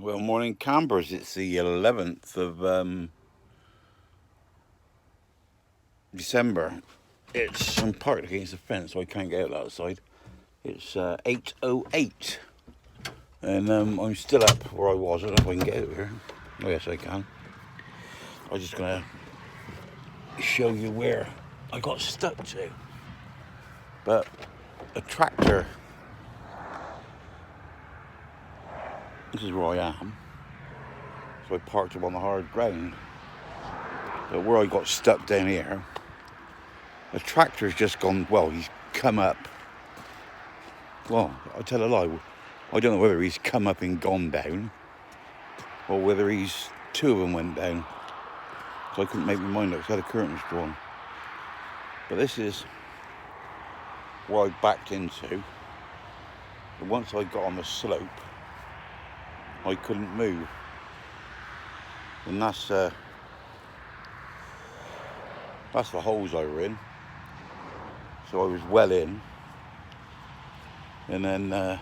Well, morning campers. It's the 11th of December. I'm parked against the fence, so I can't get out outside. It's 8:08, and I'm still up where I was. I don't know if I can get out here. Oh yes, I can. I was just gonna show you where I got stuck to. But a tractor. This is where I am. So I parked up on the hard ground. But where I got stuck down here, a tractor's just gone. Well, he's come up. Well, I tell a lie. I don't know whether he's come up and gone down, or whether two of them went down. So I couldn't make my mind up because I had the curtains drawn. But this is where I backed into. And once I got on the slope, I couldn't move. And that's the holes I were in. So I was well in. And then there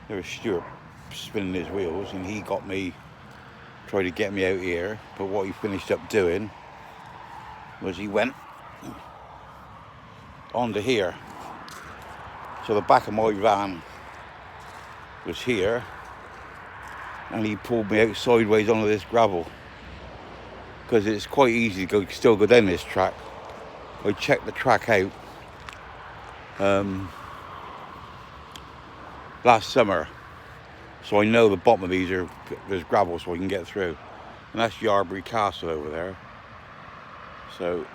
was Stuart spinning his wheels, and he tried to get me out here. But what he finished up doing was he went onto here. So the back of my van was here, and he pulled me out sideways onto this gravel, because it's quite easy to still go down this track. I checked the track out last summer, so I know the bottom of there's gravel, so I can get through. And that's Yarbury Castle over there. So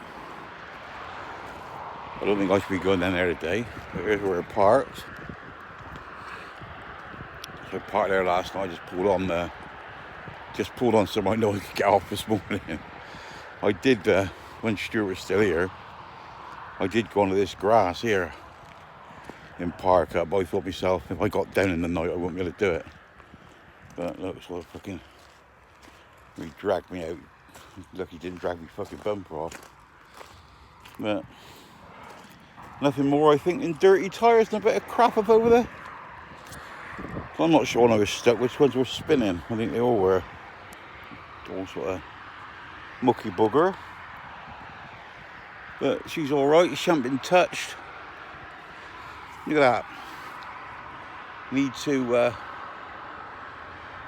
I don't think I should be going down there today. But here's where I parked. So I parked there last night. Just pulled on so I know I could get off this morning. I did when Stuart was still here. I did go onto this grass here in Park Up, but I thought myself, if I got down in the night, I wouldn't be able to do it. But look, so he dragged me out. Lucky he didn't drag me fucking bumper off. But nothing more, I think, than dirty tyres and a bit of crap up over there. So I'm not sure when I was stuck which ones were spinning. I think they all were. All sort of mucky bugger. But she's alright, she hasn't been touched. Look at that. Need to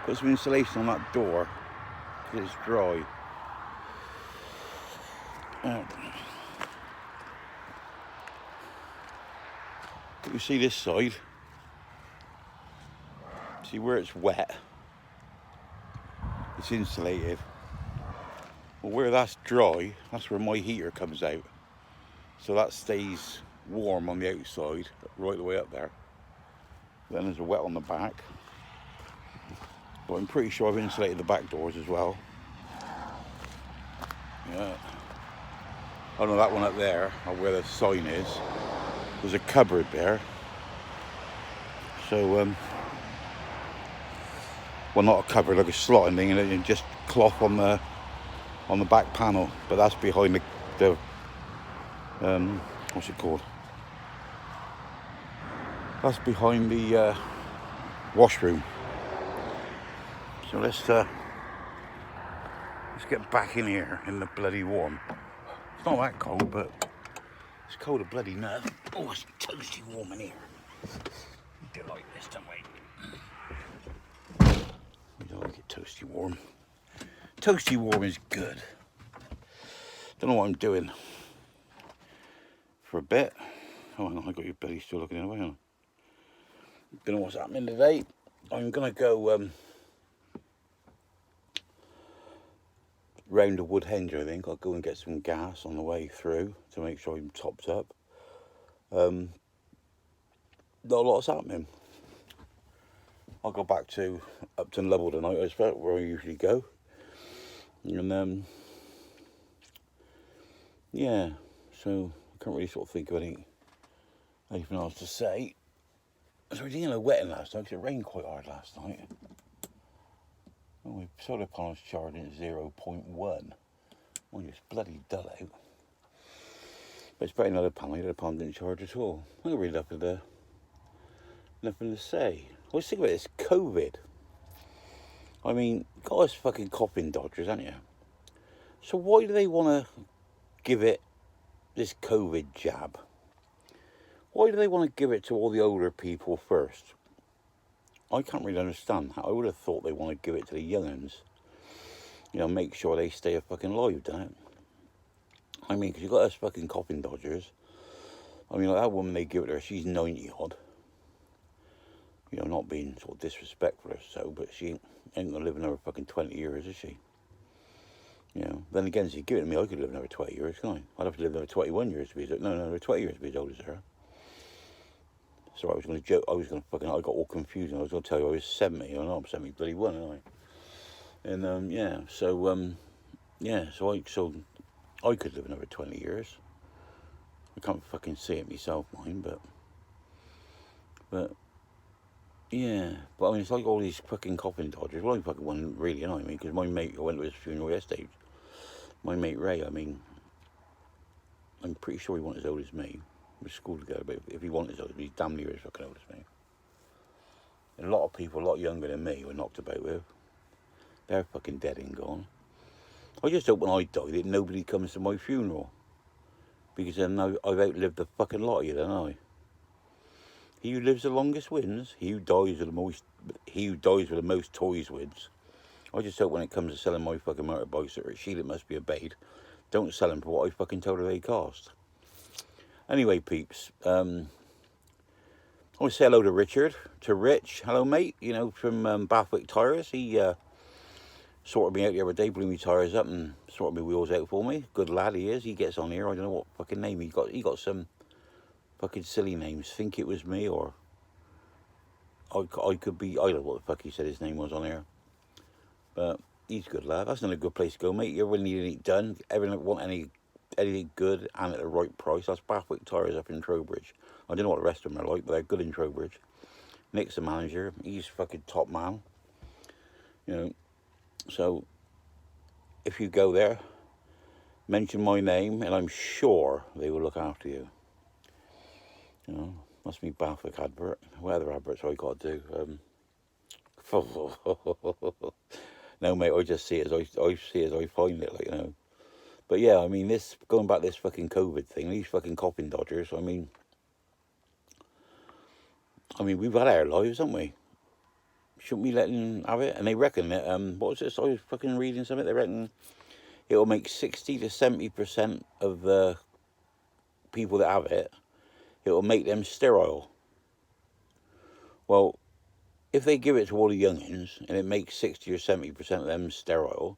put some insulation on that door because it's dry. You see this side? See where it's wet? It's insulated. Well, where that's dry, that's where my heater comes out. So that stays warm on the outside, right the way up there. Then there's a wet on the back. But I'm pretty sure I've insulated the back doors as well. Yeah. I know that one up there, or where the sign is. There's a cupboard there. So, well, not a cupboard, like a slotting thing, and just cloth on the back panel. But that's behind the what's it called? That's behind the washroom. So let's get back in here in the bloody warm. It's not that cold, but it's cold a bloody nut. Oh, it's toasty warm in here. We do like this, don't we? We don't like it toasty warm. Toasty warm is good. Don't know what I'm doing for a bit. Oh, hang on, I got your belly still looking away. Don't know what's happening today. I'm gonna go round the Woodhenge. I think I'll go and get some gas on the way through to make sure I'm topped up. Not a lot's happening. I'll go back to Upton Level tonight, I expect, where I usually go. And yeah, so I can't really sort of think of anything else to say. So we didn't get a wetting last night because it rained quite hard last night. And solar panels charging at 0.1. Well, it's bloody dull out. But it's better than another panel. The other panel didn't charge at all. I'm really nothing to say. I was thinking about this COVID. I mean, got us fucking Coffin dodgers, haven't you? So why do they want to give it this COVID jab? Why do they want to give it to all the older people first? I can't really understand that. I would have thought they want to give it to the young'uns. Make sure they stay alive, don't it? I mean, because you got us fucking Coffin dodgers. I mean, like that woman they give it to her, she's 90 odd. Not being sort of disrespectful or so, but she ain't gonna live another fucking 20 years, is she? Then again, if you give it to me, I could live another 20 years, can't I? I'd have to live another 21 years to be another 20 years to be as old as her. So I was going to joke, I got all confused, and I was going to tell you I was 70, I know I'm 71, aren't I? And, so I could live another 20 years. I can't fucking see it myself, mind, but, yeah. But, I mean, it's like all these fucking Coffin dodgers. Well, I fucking one really, I mean, because my mate, I went to his funeral yesterday. My mate Ray, I mean, I'm pretty sure he wasn't as old as me. We were school together, but if he wasn't as old as me, he's damn near as fucking old as me. And a lot of people, a lot younger than me, were knocked about with. They're fucking dead and gone. I just hope when I die that nobody comes to my funeral. Because then I've outlived the fucking lot of you, don't I? He who lives the longest wins. He who dies with the most toys wins. I just hope when it comes to selling my fucking motorbikes that Sheila must be obeyed, don't sell them for what I fucking told her they cost. Anyway, peeps, I want to say hello to Richard, to Rich. Hello, mate, from Bathwick Tyres. He sorted me out the other day, blew me tyres up and sorted my wheels out for me. Good lad he is. He gets on here. I don't know what fucking name he got. He got some fucking silly names. Think it was me, or I could be. I don't know what the fuck he said his name was on here. But he's a good lad. That's not a good place to go, mate. You ever need anything done, ever want anything good and at the right price, that's Bathwick Tyres up in Trowbridge. I don't know what the rest of them are like, but they're good in Trowbridge. Nick's the manager. He's fucking top man. So if you go there, mention my name, and I'm sure they will look after you. Must be Bathwick advert. What other adverts I got to do? No, mate, I just see it as I find it, But yeah, I mean, going back to this fucking COVID thing, these fucking Coffin dodgers. I mean, we've had our lives, haven't we? Shouldn't we let them have it? And they reckon that what was this? I was fucking reading something. They reckon it'll make 60 to 70% of the people that have it. It'll make them sterile. Well, if they give it to all the youngins and it makes 60 or 70% of them sterile,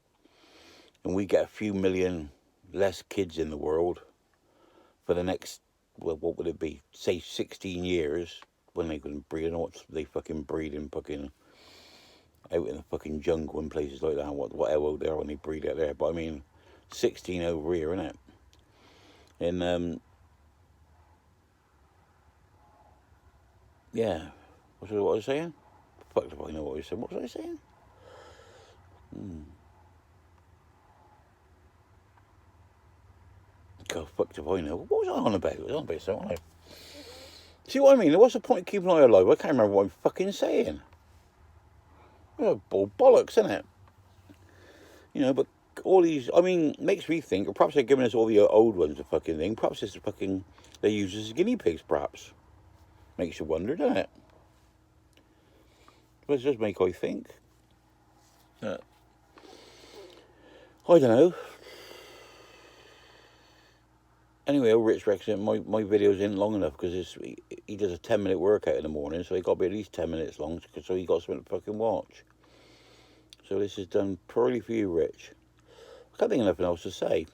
and we get a few million less kids in the world for the next, well, what would it be? Say 16 years when they can breed. I know what they fucking breed in fucking out in the fucking jungle and places like that. Whatever they are when they breed out there. But I mean, 16 over here, innit? And yeah. What was I saying? Fuck if I know what I said. What was I saying? God, fuck if I know. What was I on about? I was on about something. See what I mean? What's the point of keeping an eye alive? I can't remember what I'm fucking saying. Oh, bollocks, isn't it? But all these, I mean, makes me think, or perhaps they're giving us all the old ones a fucking thing. Perhaps it's fucking, they use us as guinea pigs, perhaps. Makes you wonder, doesn't it? But it does make I think. I don't know. Anyway, Rich reckons my videos isn't long enough because he does a 10-minute workout in the morning, so he got to be at least 10 minutes long, so he got something to fucking watch. So this is done purely for you, Rich. I can't think of nothing else to say.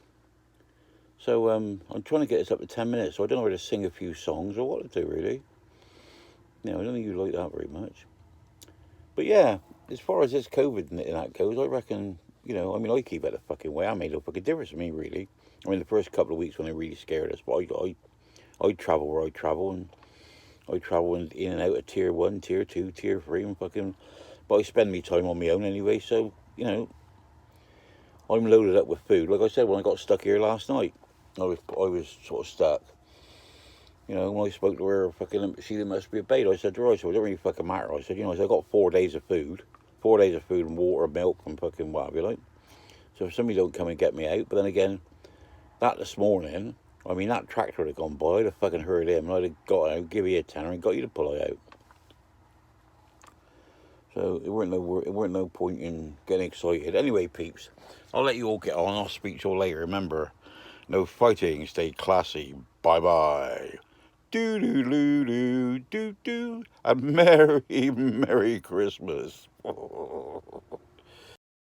So I'm trying to get this up to 10 minutes, so I don't know whether to sing a few songs or what to do, really. I don't think you like that very much. But yeah, as far as this COVID and that goes, I reckon, I keep it the fucking way. I made no fucking difference to me, really. I mean, the first couple of weeks when they really scared us, but I travel where I travel, and I travel in and out of tier 1, tier 2, tier 3, and fucking, but I spend me time on my own anyway, so, I'm loaded up with food. Like I said, when I got stuck here last night, I was sort of stuck. When I spoke to her, fucking, she must be obeyed. I said to her, it don't really fucking matter. I said, I got 4 days of food, 4 days of food and water, milk, and fucking whatever you like. So if somebody don't come and get me out, but then again, that this morning, I mean, that tractor would have gone by, I'd have fucking heard him, and I'd have got out, give you a tenner, and got you to pull it out. So it weren't no point in getting excited. Anyway, peeps, I'll let you all get on. I'll speak to you all later. Remember, no fighting. Stay classy. Bye bye. Do do do do do do. A merry Christmas.